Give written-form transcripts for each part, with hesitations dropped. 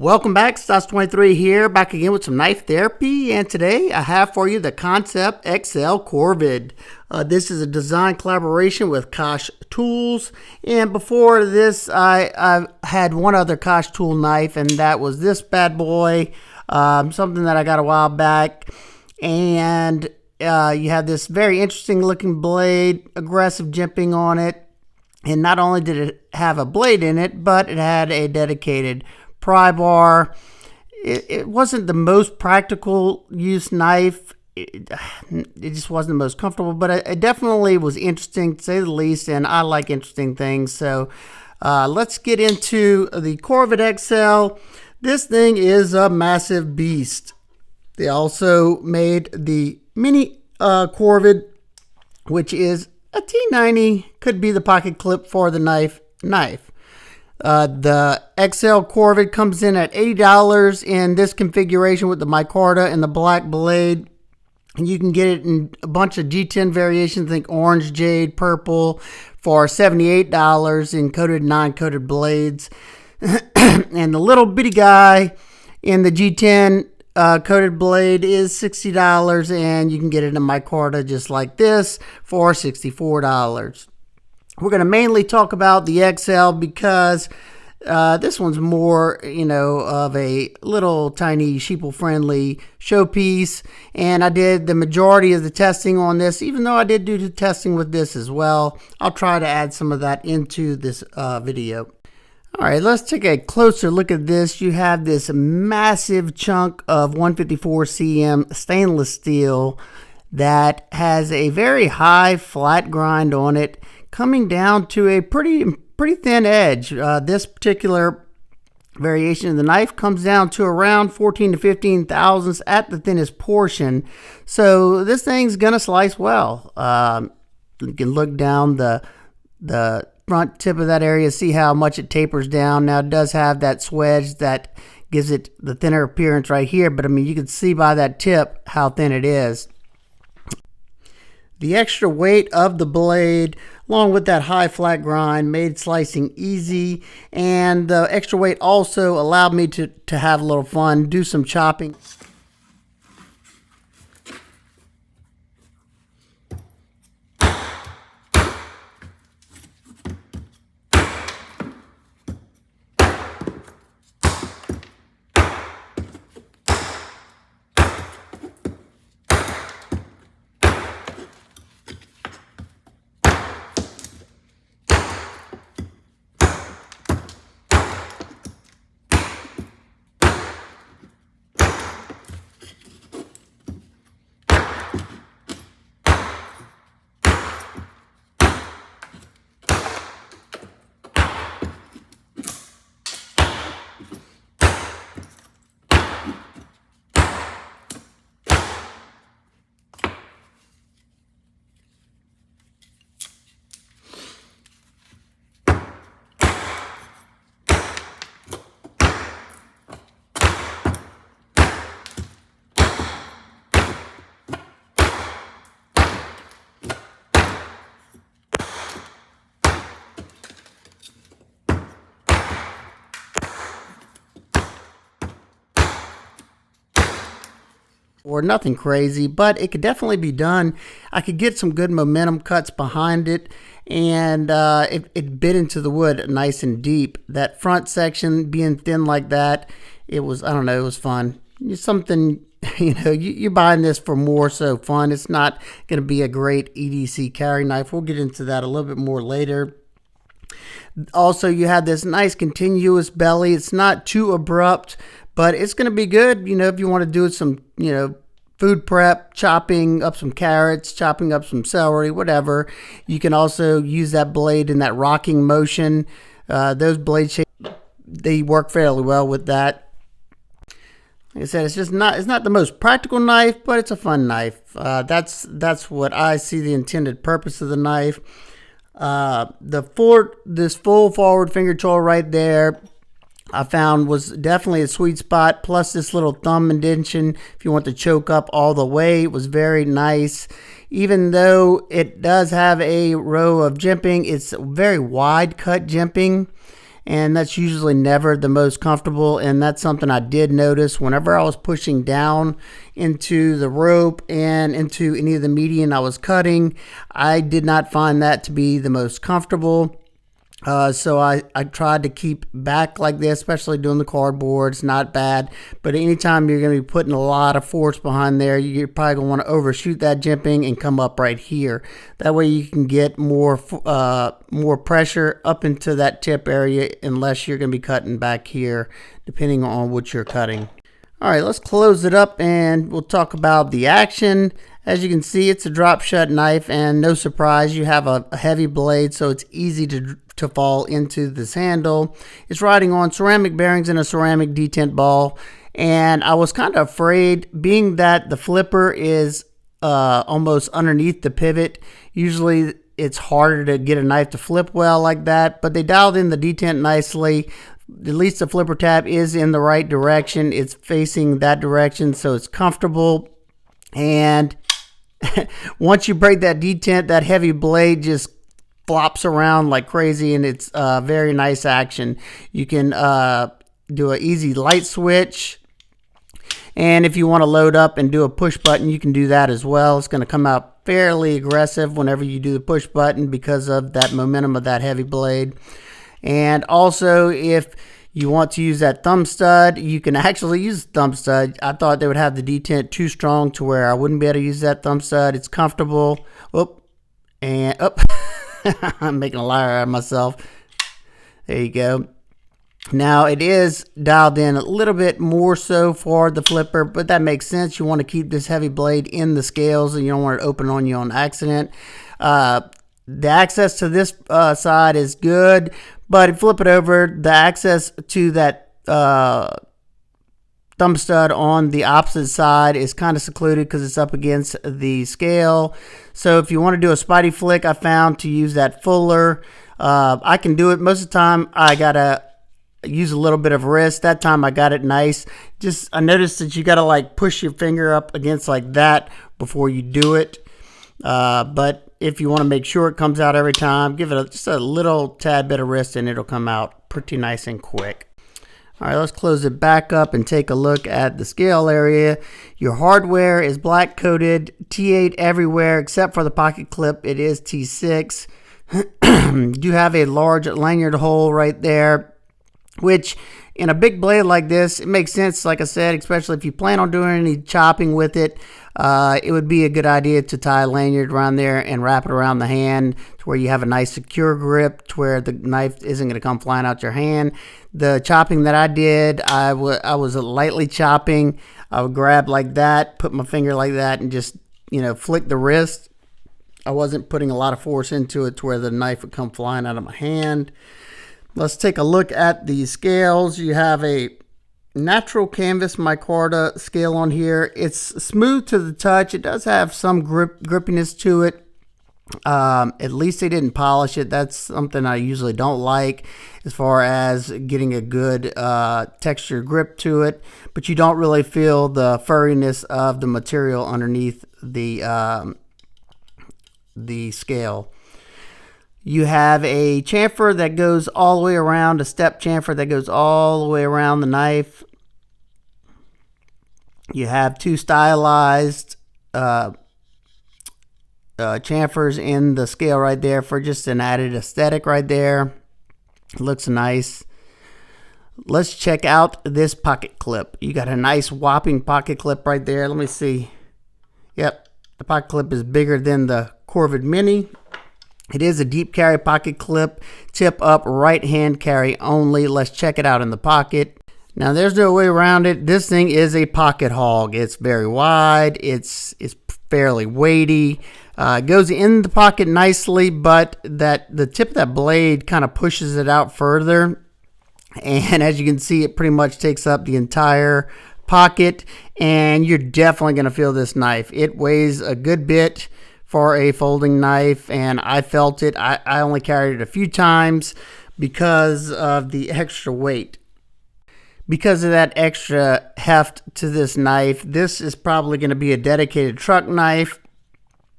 Welcome back, Stas23 here, back again with some knife therapy, and today I have for you the KANSEPT XL KORVID. This is a design collaboration with Koch Tools, and before this I had one other Koch tool knife, and that was this bad boy, something that I got a while back, and you have this very interesting looking blade, aggressive jimping on it, and not only did it have a blade in it, but it had a dedicated pry bar. It wasn't the most practical use knife. It just wasn't the most comfortable, but it definitely was interesting to say the least, and I like interesting things. So let's get into the Corvette XL. This thing is a massive beast. They also made the Mini Corvide, which is a T90, could be the pocket clip for the knife. The XL Corvide comes in at $80 in this configuration with the micarta and the black blade. And you can get it in a bunch of G10 variations, think orange, jade, purple, for $78 in coated and non-coated blades. And the little bitty guy in the G10 coated blade is $60, and you can get it in a micarta just like this for $64. We're going to mainly talk about the XL because this one's more, of a little tiny sheeple-friendly showpiece. And I did the majority of the testing on this, even though I did do the testing with this as well. I'll try to add some of that into this video. All right, let's take a closer look at this. You have this massive chunk of 154 cm stainless steel that has a very high flat grind on it, coming down to a pretty thin edge. This particular variation of the knife comes down to around 14 to 15 thousandths at the thinnest portion. So this thing's gonna slice well. You can look down the front tip of that area, see how much it tapers down. Now it does have that swedge that gives it the thinner appearance right here, but I mean, you can see by that tip how thin it is. The extra weight of the blade, along with that high flat grind, made slicing easy, and the extra weight also allowed me to have a little fun, do some chopping. Or nothing crazy, but it could definitely be done. I could get some good momentum cuts behind it, and it bit into the wood nice and deep. That front section being thin like that, it was, I don't know, it was fun. It's something, you're buying this for more so fun. It's not going to be a great EDC carry knife. We'll get into that a little bit more later. Also, you have this nice continuous belly. It's not too abrupt, but it's going to be good, if you want to do some, food prep, chopping up some carrots, chopping up some celery, whatever. You can also use that blade in that rocking motion. Those blade shapes, they work fairly well with that. Like I said, it's not the most practical knife, but it's a fun knife. That's what I see the intended purpose of the knife. This full forward finger choil right there, I found was definitely a sweet spot, plus this little thumb indentation if you want to choke up all the way. It was very nice. Even though it does have a row of jimping, it's very wide cut jimping, and that's usually never the most comfortable. And that's something I did notice whenever I was pushing down into the rope and into any of the median I was cutting. I did not find that to be the most comfortable. So I tried to keep back like this, especially doing the cardboard. It's not bad, but anytime you're going to be putting a lot of force behind there, you're probably going to want to overshoot that jimping and come up right here. That way you can get more pressure up into that tip area, unless you're going to be cutting back here, depending on what you're cutting. All right, let's close it up and we'll talk about the action. As you can see, it's a drop shut knife, and no surprise, you have a heavy blade, so it's easy to fall into this handle. It's riding on ceramic bearings and a ceramic detent ball, and I was kind of afraid, being that the flipper is almost underneath the pivot. Usually it's harder to get a knife to flip well like that, but they dialed in the detent nicely. At least the flipper tab is in the right direction. It's facing that direction, so it's comfortable. And once you break that detent, that heavy blade just flops around like crazy, and it's very nice action. You can do an easy light switch, and if you want to load up and do a push button, you can do that as well. It's going to come out fairly aggressive whenever you do the push button because of that momentum of that heavy blade. And also, if you want to use that thumb stud, you can actually use the thumb stud. I thought they would have the detent too strong to where I wouldn't be able to use that thumb stud. It's comfortable. I'm making a liar out of myself. There you go. Now it is dialed in a little bit more so for the flipper, but that makes sense. You want to keep this heavy blade in the scales, and you don't want it open on you on accident. The access to this side is good, but if you flip it over, the access to that thumb stud on the opposite side is kind of secluded because it's up against the scale. So if you want to do a spidey flick, I found to use that fuller. I can do it most of the time. I gotta use a little bit of wrist. That time I got it nice. I noticed that you gotta like push your finger up against like that before you do it. But if you want to make sure it comes out every time, give it just a little tad bit of wrist and it'll come out pretty nice and quick. All right, let's close it back up and take a look at the scale area. Your hardware is black coated, T8 everywhere except for the pocket clip. It is T6. You do have a large lanyard hole right there, which in a big blade like this, it makes sense, like I said, especially if you plan on doing any chopping with it. It would be a good idea to tie a lanyard around there and wrap it around the hand to where you have a nice secure grip to where the knife isn't going to come flying out your hand. The chopping that I did, I was lightly chopping. I would grab like that, put my finger like that, and just, flick the wrist. I wasn't putting a lot of force into it to where the knife would come flying out of my hand. Let's take a look at the scales. You have a natural canvas micarta scale on here. It's smooth to the touch. It does have some grippiness to it. At least they didn't polish it. That's something I usually don't like as far as getting a good texture grip to it, but you don't really feel the furriness of the material underneath the scale. You have a chamfer that goes all the way around, a step chamfer that goes all the way around the knife. You have two stylized chamfers in the scale right there for just an added aesthetic right there. It looks nice. Let's check out this pocket clip. You got a nice whopping pocket clip right there. Let me see. Yep, the pocket clip is bigger than the Korvid Mini. It is a deep carry pocket clip, tip up, right hand carry only. Let's check it out in the pocket. Now there's no way around it. This thing is a pocket hog. It's very wide. It's fairly weighty. It goes in the pocket nicely, but the tip of that blade kind of pushes it out further. And as you can see, it pretty much takes up the entire pocket, and you're definitely going to feel this knife. It weighs a good bit for a folding knife, and I felt it. I only carried it a few times because of the extra weight. Because of that extra heft to this knife, this is probably going to be a dedicated truck knife.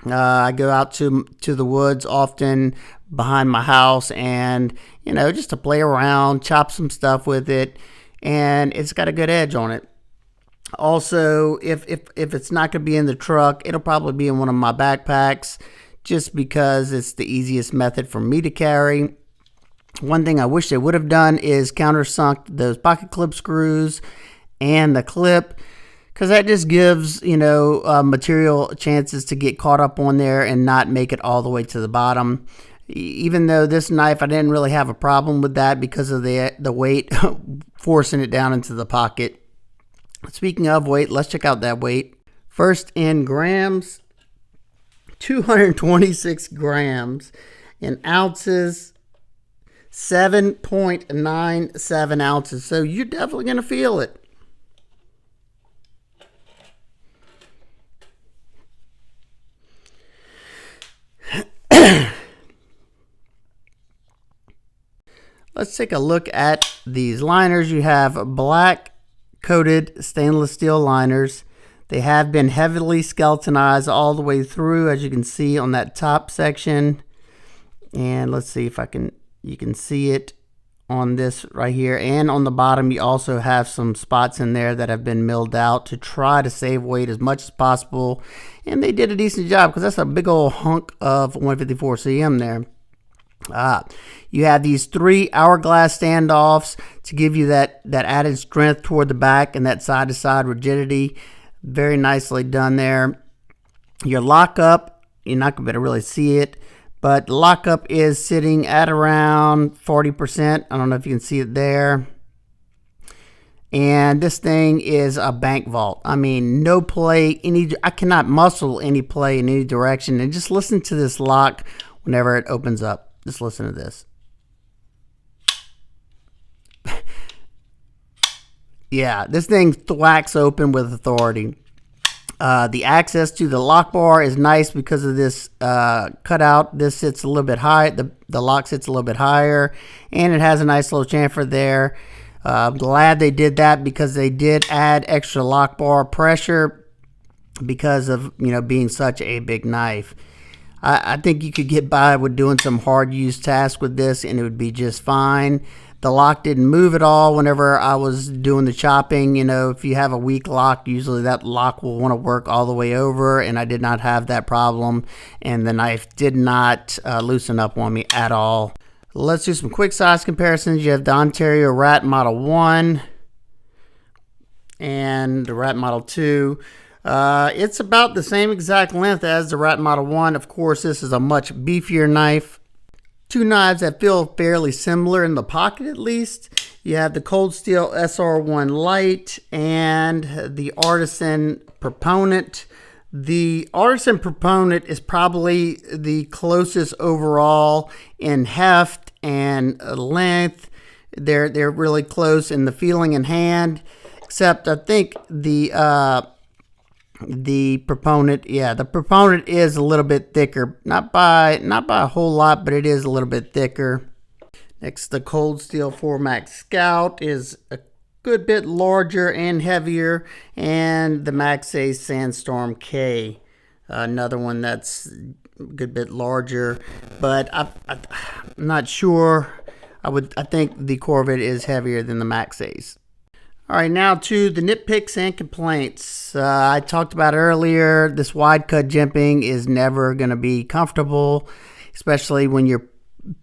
I go out to the woods often behind my house, and just to play around, chop some stuff with it, and it's got a good edge on it. Also, if it's not going to be in the truck, it'll probably be in one of my backpacks, just because it's the easiest method for me to carry. One thing I wish they would have done is countersunk those pocket clip screws and the clip, because that just gives material chances to get caught up on there and not make it all the way to the bottom. Even though this knife, I didn't really have a problem with that because of the weight forcing it down into the pocket. Speaking of weight, let's check out that weight. First in grams, 226 grams. In ounces, 7.97 ounces. So you're definitely going to feel it. Let's take a look at these liners. You have black coated stainless steel liners. They have been heavily skeletonized all the way through, as you can see on that top section. And let's see if you can see it on this right here. And on the bottom, you also have some spots in there that have been milled out to try to save weight as much as possible. And they did a decent job, because that's a big old hunk of 154 cm there. You have these 3 hourglass standoffs to give you that added strength toward the back and that side-to-side rigidity. Very nicely done there. Your lockup, you're not going to be able to really see it, but the lockup is sitting at around 40%. I don't know if you can see it there. And this thing is a bank vault. I mean, no play, I cannot muscle any play in any direction. And just listen to this lock whenever it opens up. Just listen to this. Yeah, this thing thwacks open with authority. The access to the lock bar is nice because of this cutout. This sits a little bit high. The lock sits a little bit higher, and it has a nice little chamfer there. I'm glad they did that, because they did add extra lock bar pressure because of being such a big knife. I think you could get by with doing some hard use tasks with this, and it would be just fine. The lock didn't move at all whenever I was doing the chopping. If you have a weak lock, usually that lock will want to work all the way over, and I did not have that problem, and the knife did not loosen up on me at all. Let's do some quick size comparisons. You have the Ontario Rat Model 1 and the Rat Model 2. It's about the same exact length as the Rat Model 1. Of course, this is a much beefier knife. Two knives that feel fairly similar in the pocket, at least. You have the Cold Steel SR1 Lite and the Artisan Proponent. The Artisan Proponent is probably the closest overall in heft and length. They're really close in the feeling in hand, except I think the Proponent, the Proponent is a little bit thicker, not by a whole lot, but it is a little bit thicker. Next, the Cold Steel 4 Max Scout is a good bit larger and heavier, and the Maxxis Sandstorm K, another one that's a good bit larger, but I'm not sure. I think the Corvette is heavier than the Maxxis. All right, now to the nitpicks and complaints. I talked about earlier, this wide cut jimping is never going to be comfortable, especially when you're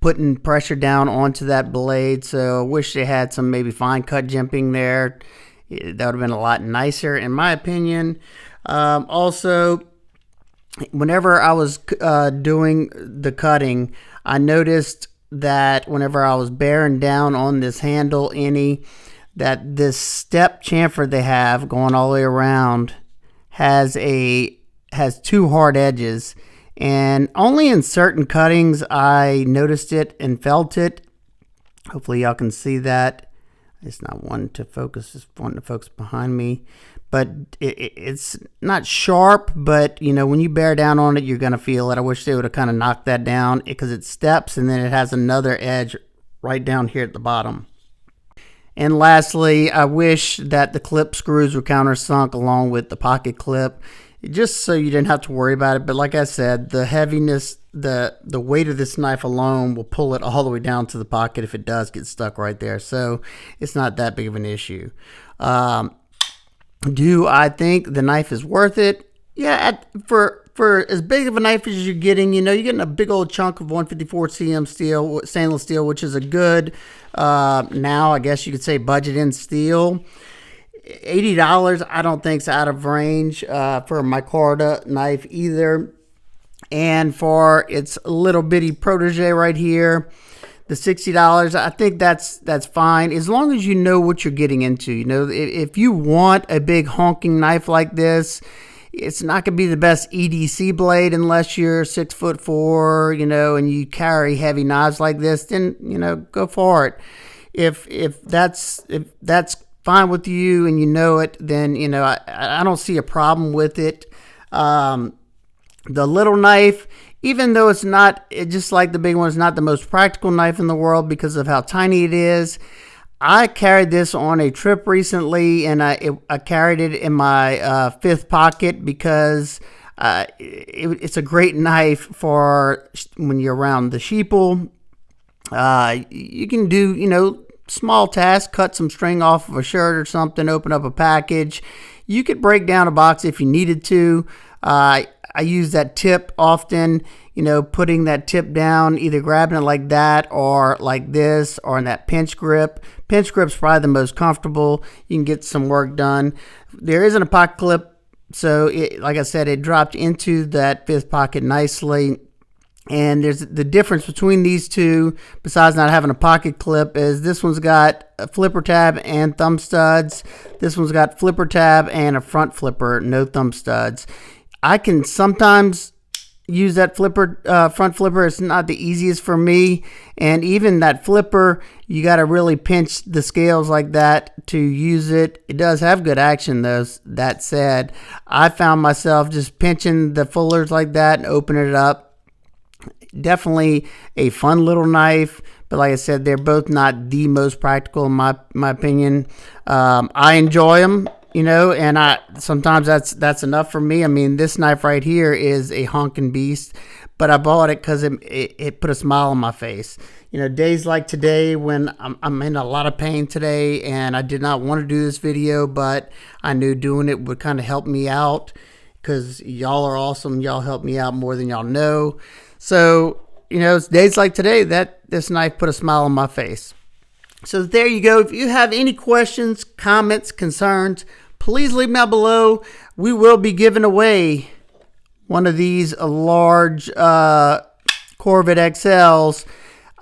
putting pressure down onto that blade. So I wish they had some maybe fine cut jimping there. That would have been a lot nicer, in my opinion. Also, whenever I was doing the cutting, I noticed that whenever I was bearing down on this handle that this step chamfer they have going all the way around has two hard edges, and only in certain cuttings I noticed it and felt it. Hopefully y'all can see that. It's not one to focus, it's one to focus behind me, but it's not sharp, but when you bear down on it, you're gonna feel it. I wish they would have kind of knocked that down, because it steps and then it has another edge right down here at the bottom. And lastly, I wish that the clip screws were countersunk along with the pocket clip. just so you didn't have to worry about it. But like I said, the heaviness, the weight of this knife alone will pull it all the way down to the pocket if it does get stuck right there. So it's not that big of an issue. Do I think the knife is worth it? Yeah, for as big of a knife as you're getting, you're getting a big old chunk of 154 cm steel, stainless steel, which is a good, now I guess you could say budget in steel. $80 I don't think is out of range for a micarta knife either. And for its little bitty protege right here, the $60, I think that's fine as long as you know what you're getting into. If you want a big honking knife like this, it's not going to be the best EDC blade unless you're 6'4", and you carry heavy knives like this. Then go for it. If that's fine with you and you know it, then I don't see a problem with it. The little knife, even though it's not, just like the big one, it's not the most practical knife in the world because of how tiny it is. I carried this on a trip recently, and I carried it in my fifth pocket because it's a great knife for when you're around the sheeple. You can do, small tasks, cut some string off of a shirt or something, open up a package. You could break down a box if you needed to. I use that tip often, putting that tip down, either grabbing it like that or like this or in that pinch grip. Pinch grip's probably the most comfortable. You can get some work done. There isn't a pocket clip, so like I said, it dropped into that fifth pocket nicely. And there's the difference between these two, besides not having a pocket clip, is this one's got a flipper tab and thumb studs. This one's got flipper tab and a front flipper, no thumb studs. I can sometimes use that front flipper. It's not the easiest for me. And even that flipper, you got to really pinch the scales like that to use it. It does have good action though. That said, I found myself just pinching the fullers like that and opening it up. Definitely a fun little knife, but like I said, they're both not the most practical in my opinion. I enjoy them, and sometimes that's enough for me. I mean, this knife right here is a honking beast, but I bought it because it put a smile on my face. Days like today when I'm in a lot of pain today, and I did not want to do this video, but I knew doing it would kind of help me out because y'all are awesome. Y'all help me out more than y'all know. So, it's days like today that this knife put a smile on my face. So there you go. If you have any questions, comments, concerns, please leave them out below. We will be giving away one of these large Corvette XLs.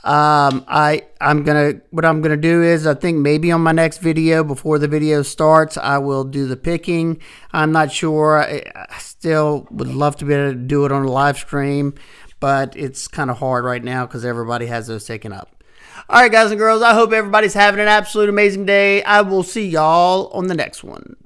What I'm gonna do is, I think maybe on my next video, before the video starts, I will do the picking. I'm not sure. I still would love to be able to do it on a live stream, but it's kind of hard right now because everybody has those taken up. All right, guys and girls, I hope everybody's having an absolute amazing day. I will see y'all on the next one.